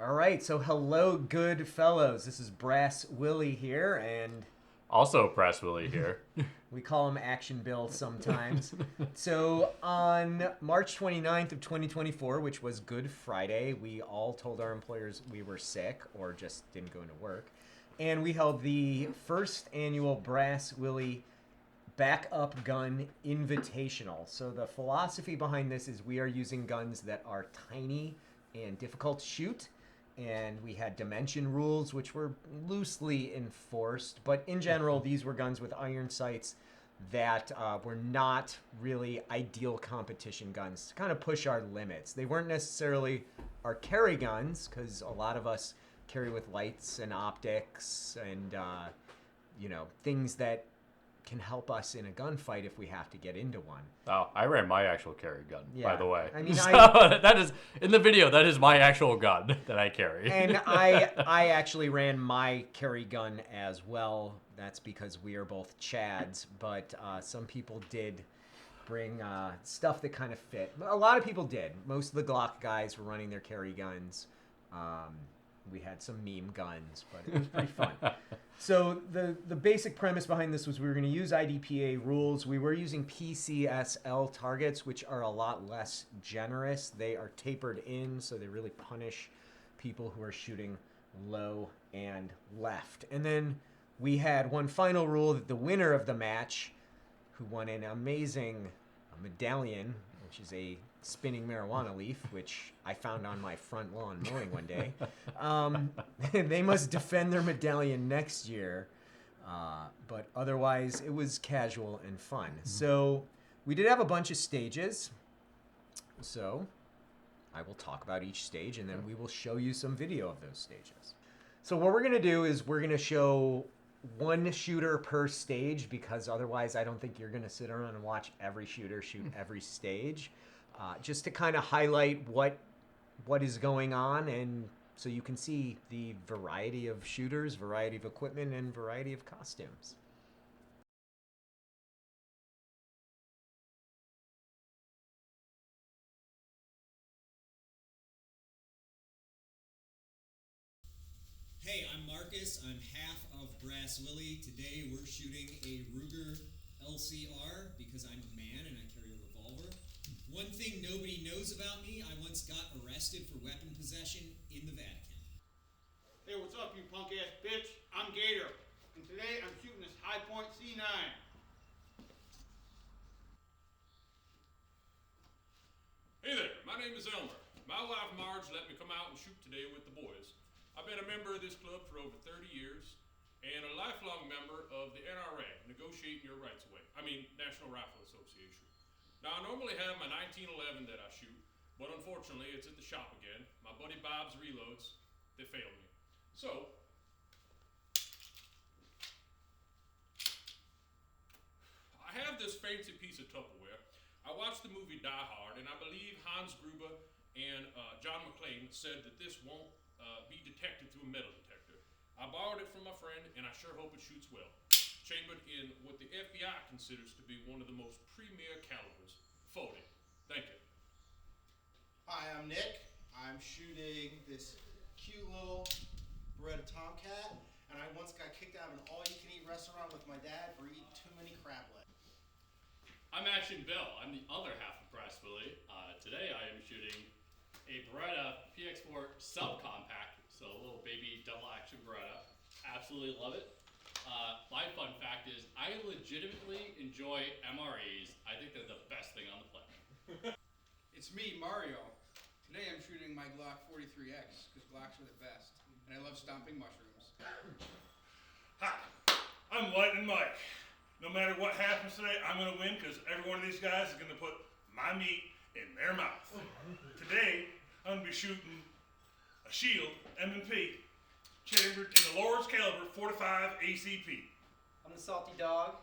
All right, so hello, good fellows. This is Brass Willy here, and Also, Press Willy here. we call him Action Bill sometimes. So on March 29th of 2024, which was Good Friday, we all told our employers we were sick or just didn't go into work. And we held the first annual Brass Willy Backup Gun Invitational. So the philosophy behind this is we are using guns that are tiny and difficult to shoot. And we had dimension rules, which were loosely enforced. But in general, these were guns with iron sights that were not really ideal competition guns to kind of push our limits. They weren't necessarily our carry guns, because a lot of us carry with lights and optics and, things that can help us in a gunfight if we have to get into one. Oh, I ran my actual carry gun, by the way. I mean, so that is in the video. That is my actual gun that I carry. And I actually ran my carry gun as well. That's because we are both Chads, but some people did bring stuff that kind of fit. A lot of people did. Most of the Glock guys were running their carry guns. We had some meme guns, but it was pretty fun. So the basic premise behind this was we were going to use IDPA rules. We were using PCSL targets, which are a lot less generous. They are tapered in, so they really punish people who are shooting low and left. And then we had one final rule that the winner of the match, who won an amazing medallion, which is a spinning marijuana leaf, which I found on my front lawn mowing one day. They must defend their medallion next year. But otherwise, it was casual and fun. So we did have a bunch of stages. So I will talk about each stage, and then we will show you some video of those stages. So what we're going to do is we're going to show one shooter per stage, because otherwise I don't think you're going to sit around and watch every shooter shoot every stage. Just to kind of highlight what is going on, and so you can see the variety of shooters, variety of equipment, and variety of costumes. Hey, I'm Marcus. I'm half of Brass Willy. Today we're shooting a Ruger LCR because I'm a man and I carry a revolver. One thing nobody knows about me, I once got arrested for weapon possession in the Vatican. Hey, what's up, you punk-ass bitch? I'm Gator, and today I'm shooting this High Point C9. Hey there, my name is Elmer. My wife Marge let me come out and shoot today with the boys. I've been a member of this club for over 30 years and a lifelong member of the NRA, Negotiating Your Rights Away. National Rifle Association. Now, I normally have my 1911 that I shoot, but unfortunately it's at the shop again. My buddy Bob's reloads, they failed me. So, I have this fancy piece of Tupperware. I watched the movie Die Hard, and I believe Hans Gruber and John McClane said that this won't be detected through a metal detector. I borrowed it from my friend, and I sure hope it shoots well. Chambered in what the FBI considers to be one of the most premier calibers, 40. Thank you. Hi, I'm Nick. I'm shooting this cute little Beretta Tomcat, and I once got kicked out of an all-you-can-eat restaurant with my dad for eating too many crab legs. I'm Action Bill. I'm the other half of Brass Willy. Today I am shooting a Beretta PX4 subcompact, so a little baby double action Beretta. Absolutely love it. My fun fact is I legitimately enjoy MREs. I think they're the best thing on the planet. It's me, Mario. Today I'm shooting my Glock 43X because Glocks are the best, and I love stomping mushrooms. Hi, I'm Lightning Mike. No matter what happens today, I'm going to win because every one of these guys is going to put my meat in their mouth. Today, I'm going to be shooting a Shield M&P chambered in the Lord's Caliber 45 ACP. I'm the Salty Dog,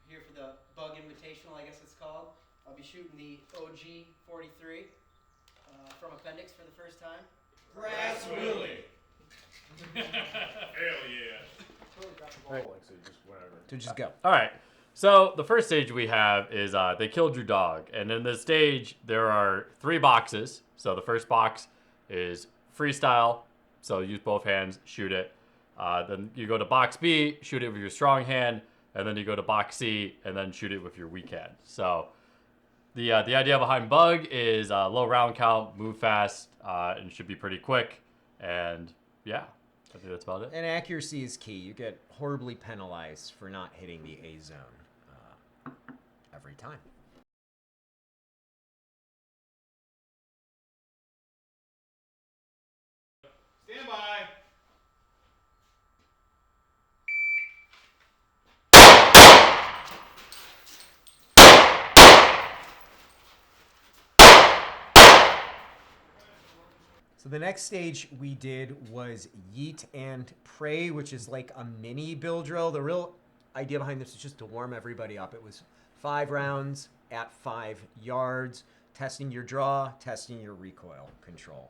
here for the Bug Invitational, I guess it's called. I'll be shooting the OG 43 from Appendix for the first time. Brass Willy. Hell yeah. So just go. All right. So the first stage we have is they killed your dog. And in this stage, there are 3 boxes. So the first box is freestyle, So use both hands, shoot it. Then you go to box B, shoot it with your strong hand, and then you go to box C, and then shoot it with your weak hand. So the idea behind bug is low round count, move fast, and should be pretty quick. And yeah, I think that's about it. And accuracy is key. You get horribly penalized for not hitting the A zone every time. Stand by. So the next stage we did was yeet and pray, which is like a mini bill drill. The real idea behind this is just to warm everybody up. It was 5 rounds at 5 yards, testing your draw, testing your recoil control.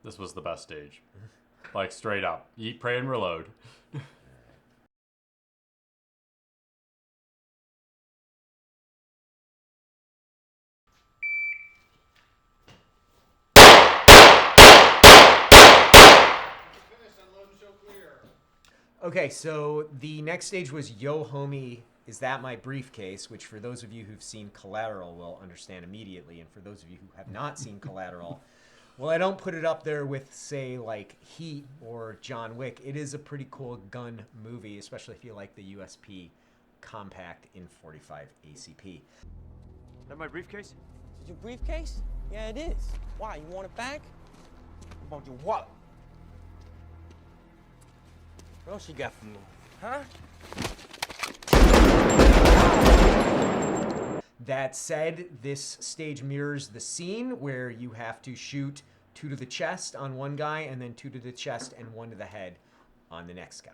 This was the best stage. Like straight up. Yeet, pray, and reload. Okay, so the next stage was Yo Homie, Is That My Briefcase? Which for those of you who've seen Collateral will understand immediately. And for those of you who have not seen Collateral, well, I don't put it up there with, say, like Heat or John Wick. It is a pretty cool gun movie, especially if you like the USP compact in 45 ACP. That my briefcase? Is your briefcase? Yeah, it is. Why, you want it back? What about your wallet? What else you got for me? Huh? That said, this stage mirrors the scene where you have to shoot 2 to the chest on one guy and then 2 to the chest and 1 to the head on the next guy.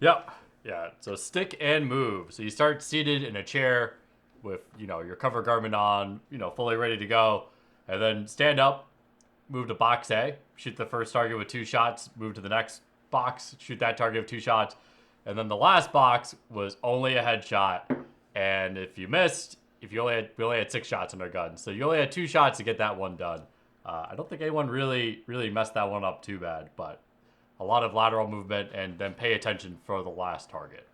Yep. Yeah. So stick and move. So you start seated in a chair with, your cover garment on, fully ready to go. And then stand up, move to box A, shoot the first target with 2 shots, move to the next box, shoot that target with 2 shots. And then the last box was only a headshot. And if you missed, we only had 6 shots in our gun. So you only had 2 shots to get that one done. I don't think anyone really messed that one up too bad, but a lot of lateral movement and then pay attention for the last target.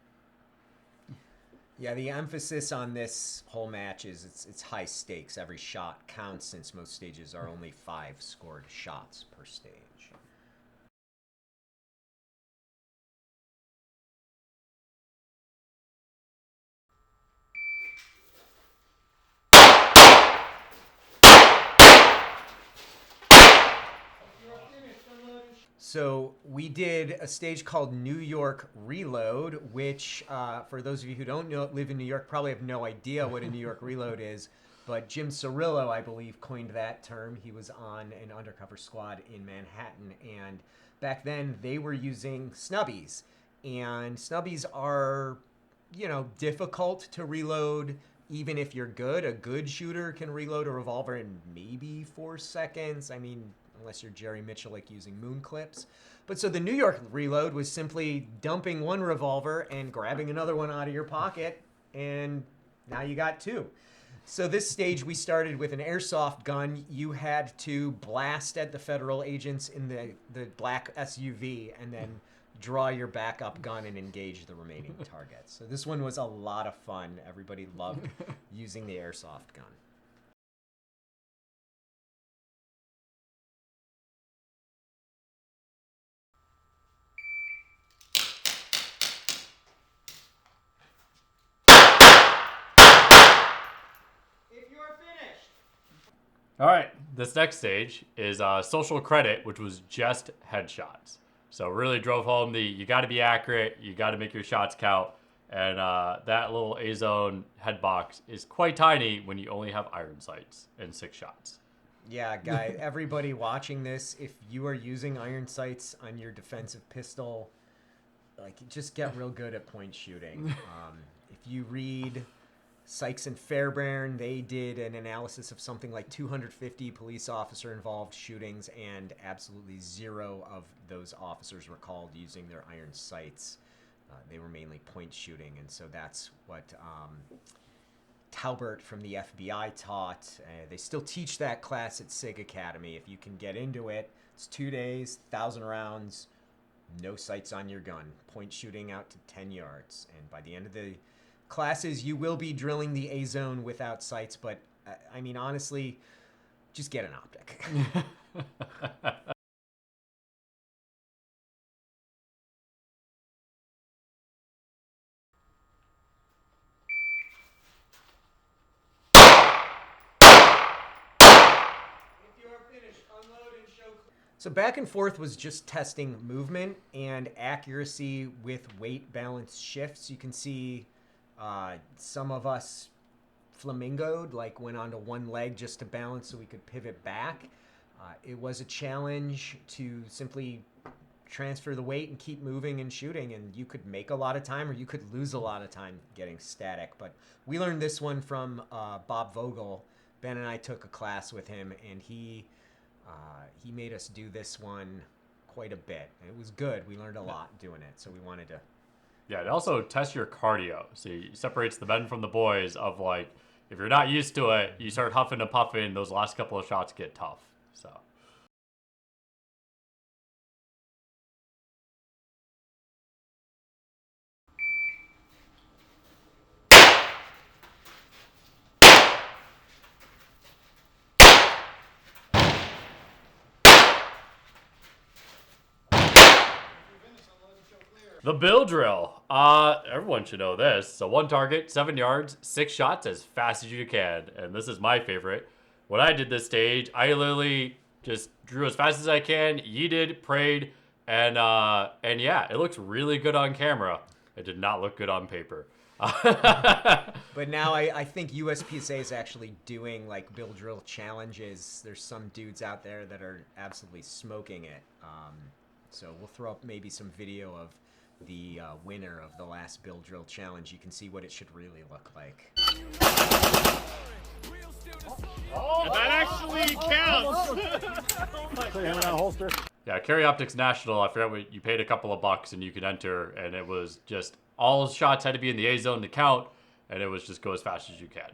Yeah, the emphasis on this whole match is it's high stakes. Every shot counts since most stages are only 5 scored shots per stage. So we did a stage called New York Reload, which for those of you who don't live in New York probably have no idea what a New York Reload is. But Jim Cirillo, I believe, coined that term. He was on an undercover squad in Manhattan. And back then they were using snubbies. And snubbies are, difficult to reload even if you're good. A good shooter can reload a revolver in maybe 4 seconds. I mean, unless you're Jerry Mitchell, using moon clips. But so the New York Reload was simply dumping 1 revolver and grabbing another one out of your pocket, and now you got 2. So this stage, we started with an airsoft gun. You had to blast at the federal agents in the black SUV and then draw your backup gun and engage the remaining targets. So this one was a lot of fun. Everybody loved using the airsoft gun. All right, this next stage is social credit, which was just headshots. So really drove home you got to be accurate, you got to make your shots count, and that little A-zone head box is quite tiny when you only have iron sights and 6 shots. Yeah, guy, everybody watching this, if you are using iron sights on your defensive pistol, just get real good at point shooting. If you read Sykes and Fairbairn, they did an analysis of something like 250 police officer involved shootings, and absolutely 0 of those officers were called using their iron sights. They were mainly point shooting, and so that's what Talbert from the FBI taught. They still teach that class at SIG Academy. If you can get into it, it's 2 days, 1,000 rounds, no sights on your gun, point shooting out to 10 yards. And by the end of the classes, you will be drilling the A zone without sights, but I mean, honestly, just get an optic. So back and forth was just testing movement and accuracy with weight balance shifts. You can see some of us flamingoed, like went onto one leg just to balance so we could pivot back. It was a challenge to simply transfer the weight and keep moving and shooting, and you could make a lot of time or you could lose a lot of time getting static. But we learned this one from Bob Vogel. Ben and I took a class with him, and he made us do this one quite a bit. It was good. We learned a lot doing it, so we wanted to. Yeah, it also tests your cardio. So it separates the men from the boys of, like, if you're not used to it, you start huffing and puffing, those last couple of shots get tough. So. The bill drill. Everyone should know this. So 1 target, 7 yards, 6 shots as fast as you can. And this is my favorite. When I did this stage, I literally just drew as fast as I can, yeeted, prayed, and yeah, it looks really good on camera. It did not look good on paper. But now I think USPSA is actually doing like bill drill challenges. There's some dudes out there that are absolutely smoking it. So we'll throw up maybe some video of the winner of the last bill drill challenge. You can see what it should really look like. That actually counts. Yeah, Carry Optics National, I forgot what you paid, a couple of bucks and you could enter, and it was just all shots had to be in the A zone to count, and it was just go as fast as you can.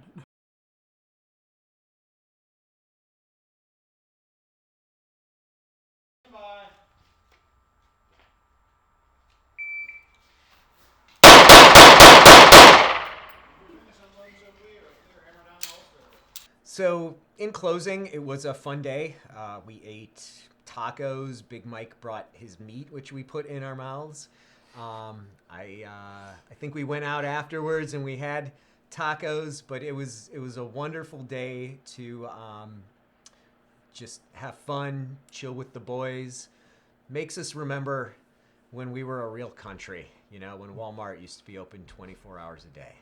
So in closing, it was a fun day. We ate tacos. Big Mike brought his meat, which we put in our mouths. I think we went out afterwards and we had tacos, but it was a wonderful day to just have fun, chill with the boys. Makes us remember when we were a real country, you know, when Walmart used to be open 24 hours a day.